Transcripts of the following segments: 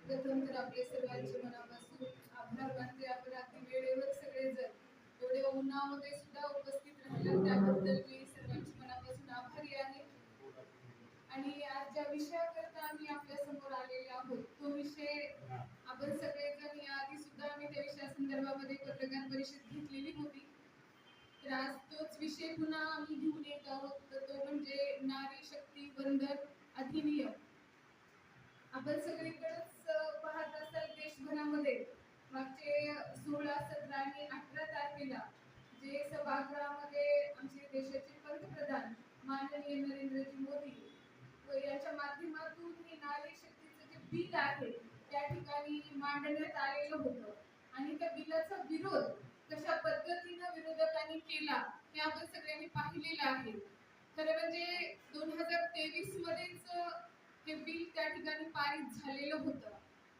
प्रथम तर आपले सर्वांचे मनापासून आभार मानते. आपण अगदी वेळेवर सगळेजण एवढे उन्हामध्ये सुद्धा उपस्थित राहिला त्याबद्दल मी सर्वांची मनापासून आभारी आहे. आणि आज ज्या विषयाकरता आम्ही आपल्या समोर आलेले आहोत तो विषय आपण सगळेजण याआधी सुद्धा आम्ही त्या विषयासंदर्भामध्ये पत्रकार परिषद घेतलेली होती. तर आज तोच विषय पुन्हा आम्ही घेऊन येत आहोत. तर तो म्हणजे नारी शक्ती वंदन अधिनियम. आपण सगळीकडेच पाहत असाल देशभरामध्ये मागचे 16, 17 आणि 18 तारखेला जे सभागृहामध्ये आमचे देशाचे पंतप्रधान माननीय नरेंद्रजी मोदी व याच्या माध्यमातून हे नारी शक्तीचं जे बिल आहे त्या ठिकाणी मांडण्यात आलेलं होतं. आणि त्या बिलाचा विरोध कशा पद्धतीनं विरोधकांनी केला हे आपण सगळ्यांनी पाहिलेलं आहे. खरं म्हणजे 2023 मध्येच हे बिल त्या ठिकाणी पारित झालेलं होतं.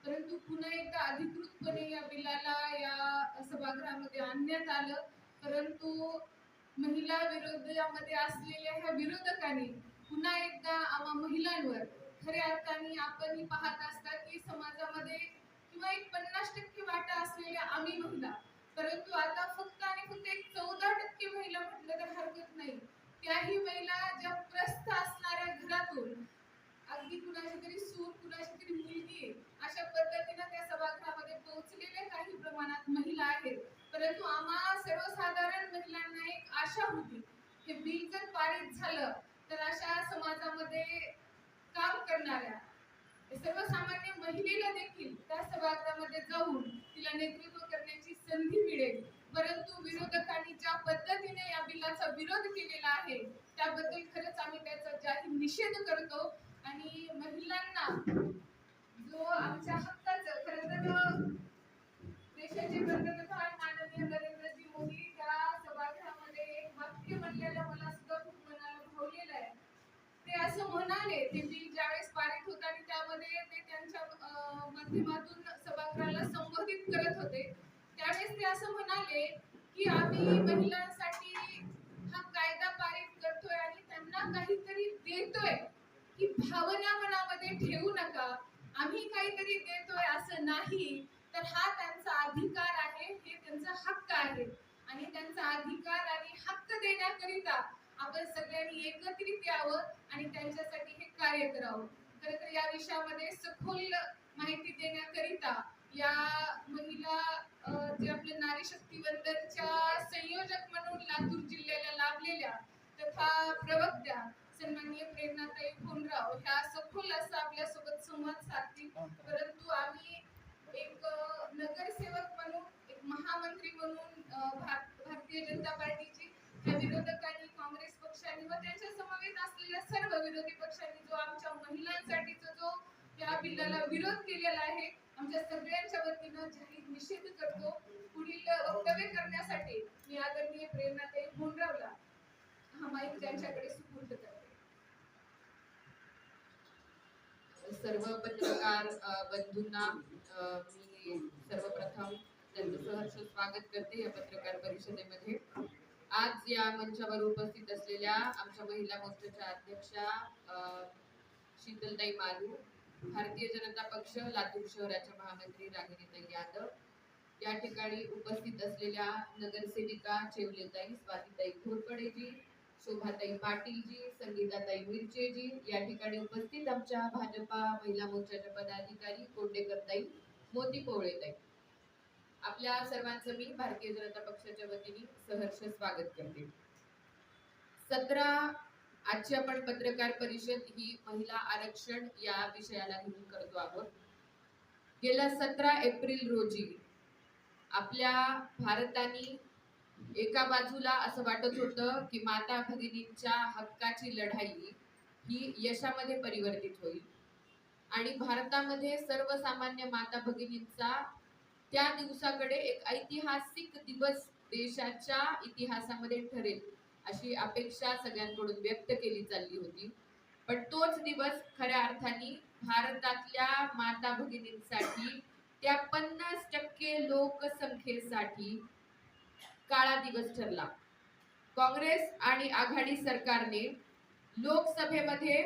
परंतु पुन्हा एकदा अधिकृतपणे या बिलाला या सभागृहामध्ये आणण्यात आलं. परंतु महिला विरोधामध्ये असलेल्या ह्या विरोधकांनी पुन्हा एकदा आम्हा महिलांवर खऱ्या अर्थाने आपण पाहत असता की समाजामध्ये किंवा एक 50% वाटा असलेल्या आम्ही महिला, परंतु आता फक्त आणि फक्त एक 14% महिला म्हटलं तर हरकत नाही. त्याही महिला ज्या प्रस्थ असणाऱ्या घरातून अगदी कुणाची तरी सून कुणाची तरी मुलगी अशा पद्धतीने त्या सभागृहामध्ये पोहोचलेल्या काही प्रमाणात महिला आहेत. परंतु आम्हा सर्वसाधारण महिलांना एक आशा होती हे बिल जर पारित झालं तर अशा समाजामध्ये काम करणाऱ्या सर्वसामान्य महिलेला देखील त्या सभागृहामध्ये जाऊन तिला नेतृत्व करण्याची संधी मिळेल. परंतु विरोधकांनी ज्या पद्धतीने या बिलाचा विरोध केलेला आहे त्याबद्दल खरंच आम्ही त्याचा जाहीर निषेध करतो. आणि महिलांना जो आमच्या हक्काचं खरं तर देशाचे पंतप्रधान माननीय नरेंद्रजी मोदी त्या सभागृहामध्ये एक वाक्य म्हणलेलं मला सुद्धा खूप मनाला भावलेलं आहे. ते असं म्हणाले, ते बिल ज्यावेळेस पारित होतं आणि त्यामध्ये ते त्यांच्या माध्यमातून सभागृहाला संबोधित करत होते त्यावेळेस ते असं म्हणाले की आम्ही महिलांसाठी हा कायदा पारित करतोय आणि त्यांना काहीतरी देतोय ही भावना मनामध्ये ठेवू नका. आम्ही काहीतरी देतोय असं नाही, तर हा त्यांचा अधिकार आहे, हे त्यांचा हक्क आहे. आणि त्यांचा अधिकार आणि हक्क देण्याकरिता आपण सगळ्यांनी एकत्रित यावं आणि त्यांच्यासाठी हे कार्य करावं. खरं तर या विषयामध्ये सखोल माहिती देण्याकरिता या महिला जे आपल्या नारी शक्ती वंदनच्या संयोजक म्हणून लातूर जिल्ह्याला लाभलेल्या तथा प्रवक्त्या सन्माननीय प्रेरणाताई भोंडराव ह्या सखोल असं आपल्यासोबत संवाद साधतील. परंतु आम्ही एक नगरसेवक म्हणून एक महामंत्री म्हणून भारतीय जनता पार्टीची या विरोधकांनी काँग्रेस पक्षाने व त्यांच्या समवेत असलेल्या सर्व विरोधी पक्षांनी जो आमच्या महिलांसाठीचा जो या बिलाला विरोध केलेला आहे आमच्या सगळ्यांच्या वतीनं जाहीर निषेध करतो. पुढील वक्तव्य करण्यासाठी मी आदरणीय प्रेरणाताई भोंडरावला हा माईक त्यांच्याकडे सुपूर्द करते. सर्व पत्रकार बंधूंना मी सर्वप्रथम त्यांचं सहर्ष स्वागत करते या पत्रकार परिषदेमध्ये. आज या मंचावर उपस्थित असलेल्या आमच्या महिला मोर्चाच्या अध्यक्षा शीतलताई मालू, भारतीय जनता पक्ष लातूर शहराच्या महामंत्री रागिणीताई यादव, या ठिकाणी उपस्थित असलेल्या नगरसेविका चेवलेताई स्वातीताई घोरपडेजी, शोभाताई पाटीलजी, संगीताताई मिरचेजी, या ठिकाणी उपस्थित आमच्या भाजपा महिला मोर्चाच्या पदाधिकारी कोंडेकरताई, मोती पोवळेताई, आपल्या सर्वांचं मी भारतीय जनता पक्षाच्या वतीने सहर्ष स्वागत करते. 17 आजची आपण पत्रकार परिषद ही महिला आरक्षण या विषयाला घेऊन करतो आहोत. गेल्या 17 एप्रिल रोजी आपल्या भारताने एका बाजूला असं वाटत होतं की माता भगिनींच्या हक्काची लढाई ही यशामध्ये परिवर्तित होईल आणि भारतामध्ये सर्वसामान्य माता भगिनींचा त्या दिवसाकडे एक ऐतिहासिक दिवस देशाच्या इतिहासामध्ये ठरेल अशी अपेक्षा सगळ्यांकडून व्यक्त केली चालली होती. पण तोच दिवस खऱ्या अर्थाने भारतातल्या माता भगिनींसाठी त्या 50% लोकसंख्येसाठी काळा दिवस ठरला. काँग्रेस आणि आघाडी सरकारने लोकसभेमध्ये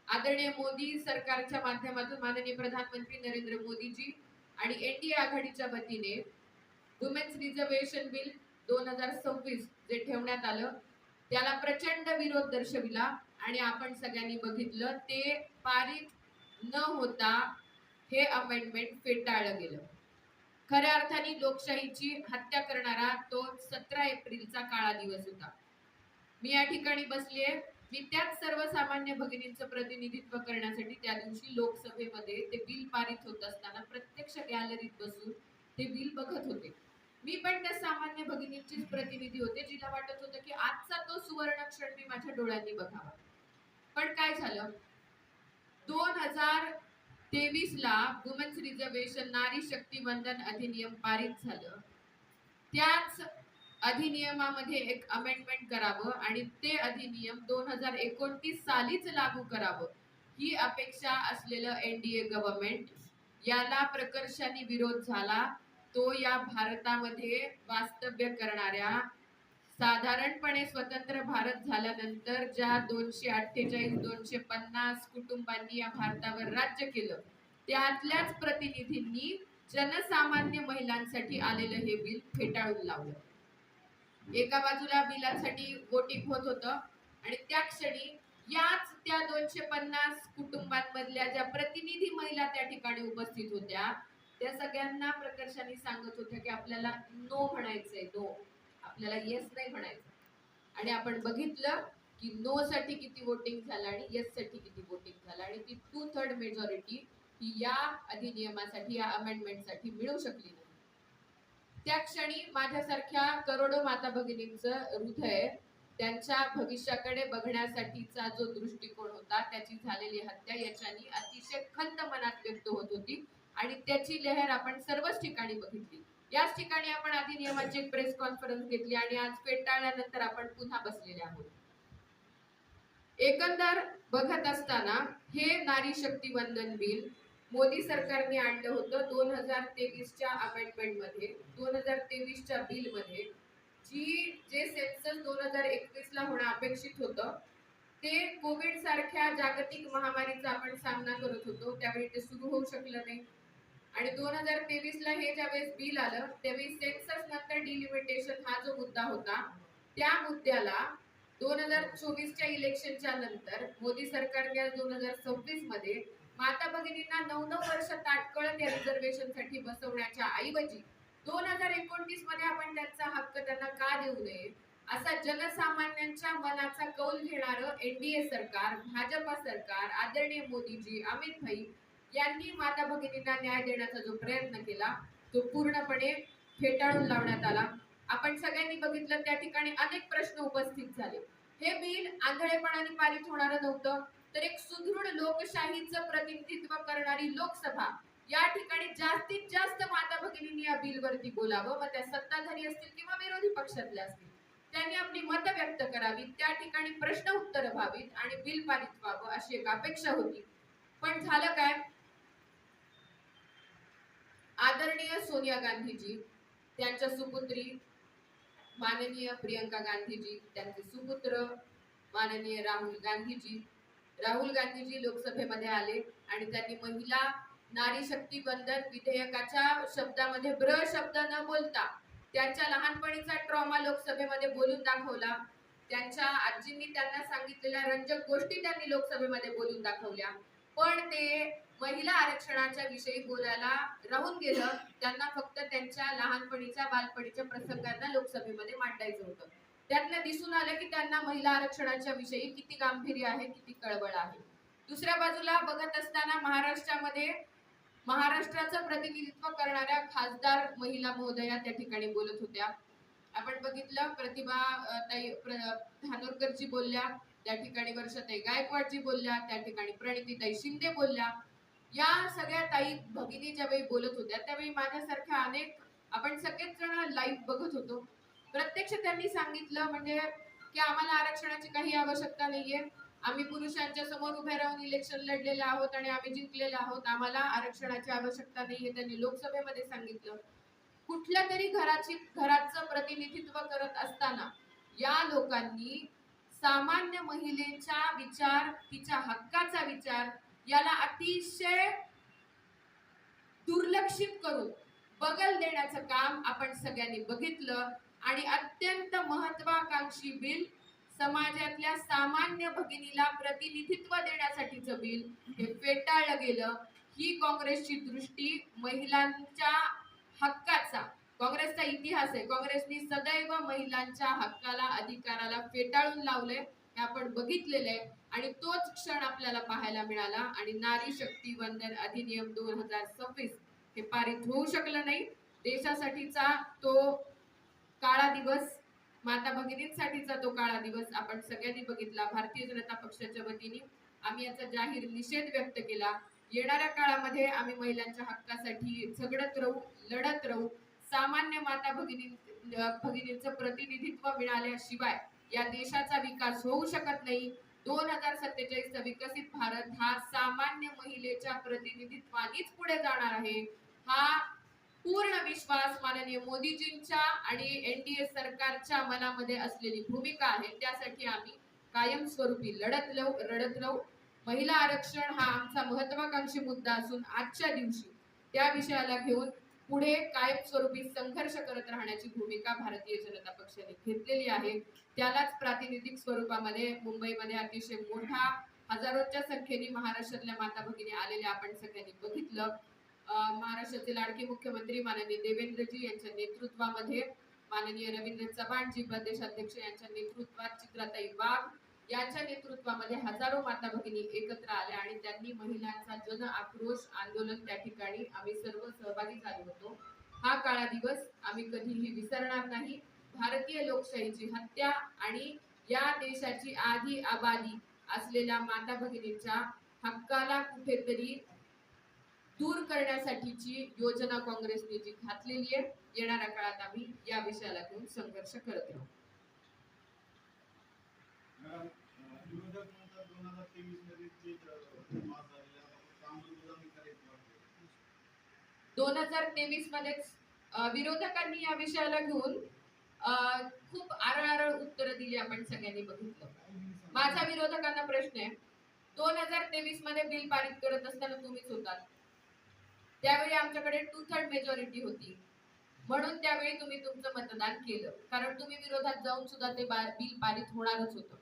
आदरणीय मोदी सरकारच्या माध्यमातून माननीय प्रधानमंत्री नरेंद्र मोदीजी आणि एनडीए आघाडीच्या वतीने वुमेन्स रिझर्वेशन बिल 2026 जे ठेवण्यात आलं त्याला प्रचंड विरोध दर्शविला आणि आपण सगळ्यांनी बघितलं ते पारित न होता हे अमेंडमेंट फेटाळलं गेलं. खऱ्या अर्थाने लोकशाहीची हत्या करणारा तो 17 एप्रिलचा काळा दिवस होता. मी या ठिकाणी बसलीये, मी त्याच सर्वसामान्य भगिनींचं प्रतिनिधित्व करण्यासाठी त्या दिवशी लोकसभेमध्ये ते बिल पारित होत असताना प्रत्यक्ष गॅलरीत बसून ते बिल बघत होते. मी पण त्या सामान्य भगिनींचीच प्रतिनिधी होते, जिला वाटत होतं की आजचा तो सुवर्ण क्षण मी माझ्या डोळ्यांनी बघावा. पण काय झालं, 2023 ला वुमेन्स रिझर्वेशन नारी शक्ती वंदन अधिनियम पारित झालं. त्याच अधिनियमामध्ये एक अमेंडमेंट करावं आणि ते अधिनियम 2029 सालीच लागू करावं ही अपेक्षा असलेलं एनडीए गव्हर्नमेंट याला प्रकर्षाने विरोध झाला. तो या भारतामध्ये वास्तव्य करणाऱ्या साधारणपणे स्वतंत्र भारत झाल्यानंतर ज्या 248-250 कुटुंबांनी या भारतावर राज्य केलं त्यातल्याच प्रतिनिधींनी जनसामान्य महिलांसाठी आलेलं हे बिल फेटाळून लावलं. एका बाजूला बिलासाठी वोटिंग होत होतं आणि त्या क्षणी याच त्या 250 कुटुंबांमधल्या ज्या प्रतिनिधी महिला त्या ठिकाणी उपस्थित होत्या त्या सगळ्यांना प्रकर्षाने सांगत होत्या की आपल्याला नो म्हणायचंय, नो, आपल्याला येस नाही म्हणायचं. आणि आपण बघितलं की नो साठी किती वोटिंग झालं आणि येस साठी किती वोटिंग झालं आणि ती 2/3 मेजॉरिटी ही या अधिनियमासाठी या अमेंडमेंटसाठी मिळू शकली नाही. त्या क्षणी माझ्यासारख्या करोडो माता भगिनींचं हृदय त्यांच्या भविष्याकडे बघण्यासाठीचा जो दृष्टिकोन होता त्याची झालेली हत्या याच्यानी अतिशय खंत मनात व्यक्त होत होती आणि त्याची लहर आपण सर्वच ठिकाणी बघितली. याच ठिकाणी आपण अधिनियमाची एक प्रेस कॉन्फरन्स घेतली आणि आज फेटाळल्यानंतर आपण पुन्हा बसलेले आहोत. एकंदर बघत असताना हे नारी शक्ती वंदन बिल मोदी सरकारने आणलं होतं 2023च्या अमेंडमेंट मध्ये. 2023च्या बिल मध्ये जे सेन्सस 2021 ला होणं अपेक्षित होतं ते कोविड सारख्या जागतिक महामारीचा आपण सामना करत होतो त्यावेळी ते सुरू होऊ शकलं नाही. आणि 2023 ला हे ज्यावेळेस बिल आलं त्यावेळी सेन्सस नंतर डिलिमिटेशन हा जो मुद्दा होता त्या मुद्द्याला 2024च्या इलेक्शनच्या नंतर मोदी सरकारने 2026 मध्ये माता भगिनींना 9 वर्ष ताटकळत या रिझर्वेशन साठी बसवण्याच्या ऐवजी 2029 मध्ये आपण त्यांचा हक्क त्यांना का देऊ नये असा जनसामान्यांच्या मनाचा कौल घेणारं एनडीए सरकार, भाजपा सरकार, आदरणीय मोदीजी, अमित भाई यांनी माता भगिनींना न्याय देण्याचा जो प्रयत्न केला तो पूर्णपणे फेटाळून लावण्यात आला. आपण सगळ्यांनी बघितलं त्या ठिकाणी अनेक प्रश्न उपस्थित झाले. हे बिल आंधळेपणाने पारित होणारं नव्हतं तर एक सुदृढ लोकशाहीचं प्रतिनिधित्व करणारी लोकसभा या ठिकाणी जास्तीत जास्त माता भगिनींनी या बिल वरती बोलावं, मग त्या सत्ताधारी असतील किंवा विरोधी पक्षातले असतील त्यांनी आपली मत व्यक्त करावी, त्या ठिकाणी प्रश्न उत्तर व्हावीत आणि बिल पारित व्हावं अशी एक अपेक्षा होती. पण झालं काय, आदरणीय सोनिया गांधीजी, त्यांच्या सुपुत्री माननीय प्रियंका गांधीजी, त्यांचे सुपुत्र माननीय राहुल गांधीजी लोकसभेमध्ये आले आणि त्यांनी महिला नारी शक्ती वंदन विधेयकाच्या शब्दामध्ये ब्र शब्द न बोलता त्यांच्या लहानपणीचा ट्रॉमा लोकसभेमध्ये बोलून दाखवला. त्यांच्या आजींनी त्यांना सांगितलेल्या रंजक गोष्टी त्यांनी लोकसभेमध्ये बोलून दाखवल्या. पण ते महिला आरक्षणाच्या विषयी बोलायला राहून गेलं. त्यांना फक्त त्यांच्या लहानपणीच्या बालपणीच्या प्रसंगांना लोकसभेमध्ये मांडायचं होतं. त्यातनं दिसून आलं की त्यांना महिला आरक्षणाच्या विषयी किती गांभीर्य आहे, किती कळवळ आहे. दुसऱ्या बाजूला बघत असताना महाराष्ट्राचं प्रतिनिधित्व करणाऱ्या खासदार महिला महोदया त्या ठिकाणी बोलत होत्या. आपण बघितलं प्रतिभा ताई धानोरकरजी बोलल्या, त्या ठिकाणी वर्षाताई गायकवाडजी बोलल्या, त्या ठिकाणी प्रणितीताई शिंदे बोलल्या. या सगळ्या ताई भगिनी ज्यावेळी बोलत होत्या त्यावेळी माझ्यासारख्या अनेक आपण सगळेच जण लाईव्ह बघत होतो. प्रत्यक्ष त्यांनी सांगितलं म्हणजे की आम्हाला आरक्षणाची काही आवश्यकता नाहीये, आम्ही पुरुषांच्या समोर उभे राहून इलेक्शन लढलेले आहोत आणि आम्ही जिंकलेले आहोत, आम्हाला आरक्षणाची आवश्यकता नाहीये त्यांनी लोकसभेमध्ये सांगितलं. कुठल्या तरी घराचं प्रतिनिधित्व करत असताना या लोकांनी सामान्य महिलेचा विचार, तिच्या हक्काचा विचार याला अतिशय दुर्लक्षित करून बगल देण्याचं काम आपण सगळ्यांनी बघितलं आणि अत्यंत महत्वाकांक्षी बिल, समाजातल्या सामान्य भगिनीला प्रतिनिधित्व देण्यासाठीचं बिल हे फेटाळलं गेलं. ही काँग्रेसची दृष्टी महिलांच्या हक्काचा, काँग्रेसचा इतिहास आहे, काँग्रेसने सदैव महिलांच्या हक्काला, अधिकाराला फेटाळून लावले हे आपण बघितलेलं आहे. आणि तोच क्षण आपल्याला पाहायला मिळाला आणि नारी शक्ती वंदन अधिनियम 2026 हे पारित होऊ शकलं नाही. देशासाठीचा तो काळा दिवस, माता भगिनींसाठीचा तो काळा दिवस आपण सगळ्यांनी बघितला. भारतीय जनता पक्षाच्या वतीने आम्ही याचा जाहीर निषेध व्यक्त केला. येणाऱ्या काळामध्ये आम्ही महिलांच्या हक्कासाठी झगडत राहू, लढत राहू. सामान्य माता भगिनींचं प्रतिनिधित्व मिळाल्याशिवाय या देशाचा विकास होऊ शकत नाही. 2047 चा विकसित भारत हा सामान्य महिलेच्या प्रतिनिधित्वानेच पुढे जाणार आहे, हा पूर्ण विश्वास माननीय मोदीजींच्या आणि एनडीए सरकारच्या मनामध्ये असलेली भूमिका आहे. त्यासाठी आम्ही कायमस्वरूपी लढत राहू. महिला आरक्षण हा आमचा महत्वाकांक्षी मुद्दा असून आजच्या दिवशी त्या विषयाला घेऊन पुढे कायमस्वरूपी संघर्ष करत राहण्याची भूमिका भारतीय जनता पक्षाने घेतलेली आहे. त्यालाच प्रातिनिधिक स्वरूपामध्ये मुंबईमध्ये अतिशय मोठा हजारोच्या संख्येने महाराष्ट्रातल्या माता भगिनी आलेल्या आपण सगळ्यांनी बघितलं. महाराष्ट्राचे लाडके मुख्यमंत्री माननीय देवेंद्रजी यांच्या नेतृत्वामध्ये, माननीय रवींद्र चव्हाणजी प्रदेशाध्यक्ष यांच्या नेतृत्वात, चित्राताई वाघ यांच्या नेतृत्वामध्ये हजारो माता भगिनी एकत्र आल्या आणि त्यांनी महिलांचा जन आक्रोश आंदोलन त्या ठिकाणी आम्ही सर्व सहभागी झालो होतो. हा काळा दिवस आम्ही कधीही विसरणार नाही. भारतीय लोकशाहीची हत्या आणि या देशाची आधी आबादी असलेल्या माता भगिनींच्या हक्काला कुठेतरी दूर करण्यासाठीची योजना काँग्रेसने जी घातलेली आहे, येणाऱ्या काळात आम्ही या विषयाला घेऊन संघर्ष करत राहू. 2023 मध्येच विरोधकांनी या विषयाला घेऊन खूप आरळ उत्तर दिली आपण सगळ्यांनी बघितलं. माझा विरोधकांना प्रश्न आहे, 2023 मध्ये बिल पारित करत असताना तुम्हीच होतात. त्यावेळी आमच्याकडे 2/3 मेजॉरिटी होती म्हणून त्यावेळी तुम्ही तुमचं मतदान केलं, कारण तुम्ही विरोधात जाऊन सुद्धा ते बिल पारित होणारच होतं.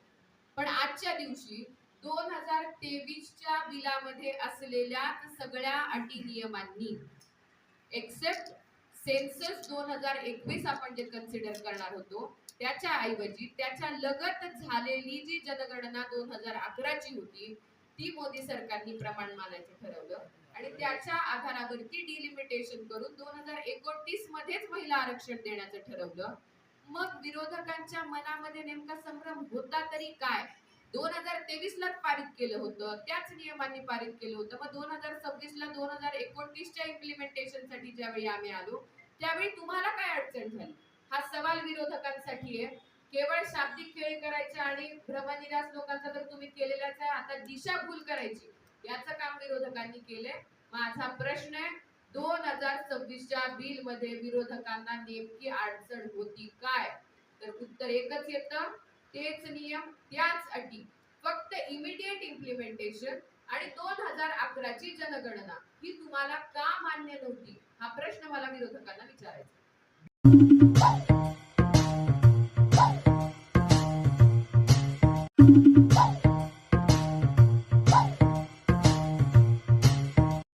पण आजच्या दिवशी 2023च्या बिलामध्ये असलेल्या सगळ्या अटी नियमांनी एक्सेप्ट सेन्सस 2021 आपण जे कन्सिडर करणार होतो त्याच्या ऐवजी त्याच्या लगत झालेली जी जनगणना 2011 ची होती ती मोदी सरकारने प्रमाण मानायचं ठरवलं आणि त्याच्या आधारावरती डिलिमिटेशन करून 2029 मध्येच महिला आरक्षण देण्याचं ठरवलं. मग विरोधकांच्या मनामध्ये नेमका संभ्रम होता तरी काय? 2023 ला पारित केलं होतं, त्याच नियमांनी पारित केलं होतं. मग 2026 ला 2029च्या इम्प्लिमेंटेशन साठी ज्यावेळी आम्ही आलो त्यावेळी तुम्हाला काय अडचण झाली? हा सवाल विरोधकांसाठी आहे. केवळ शाब्दिक खेळ करायचे आणि भ्रमनिरास लोकांचा तर तुम्ही केलेलाच आहे, आता दिशाभूल करायची याचं काम विरोधकांनी केलंय. माझा प्रश्न आहे, 2026च्या बिल मध्ये विरोधकांना नेमकी अडचण होती काय? तर उत्तर एकच येतं, तेच नियम, त्याच अटी, फक्त इमिडिएट इम्प्लिमेंटेशन आणि 2011 ची जनगणना ही तुम्हाला का मान्य नव्हती? हा प्रश्न मला विरोधकांना विचारायचा.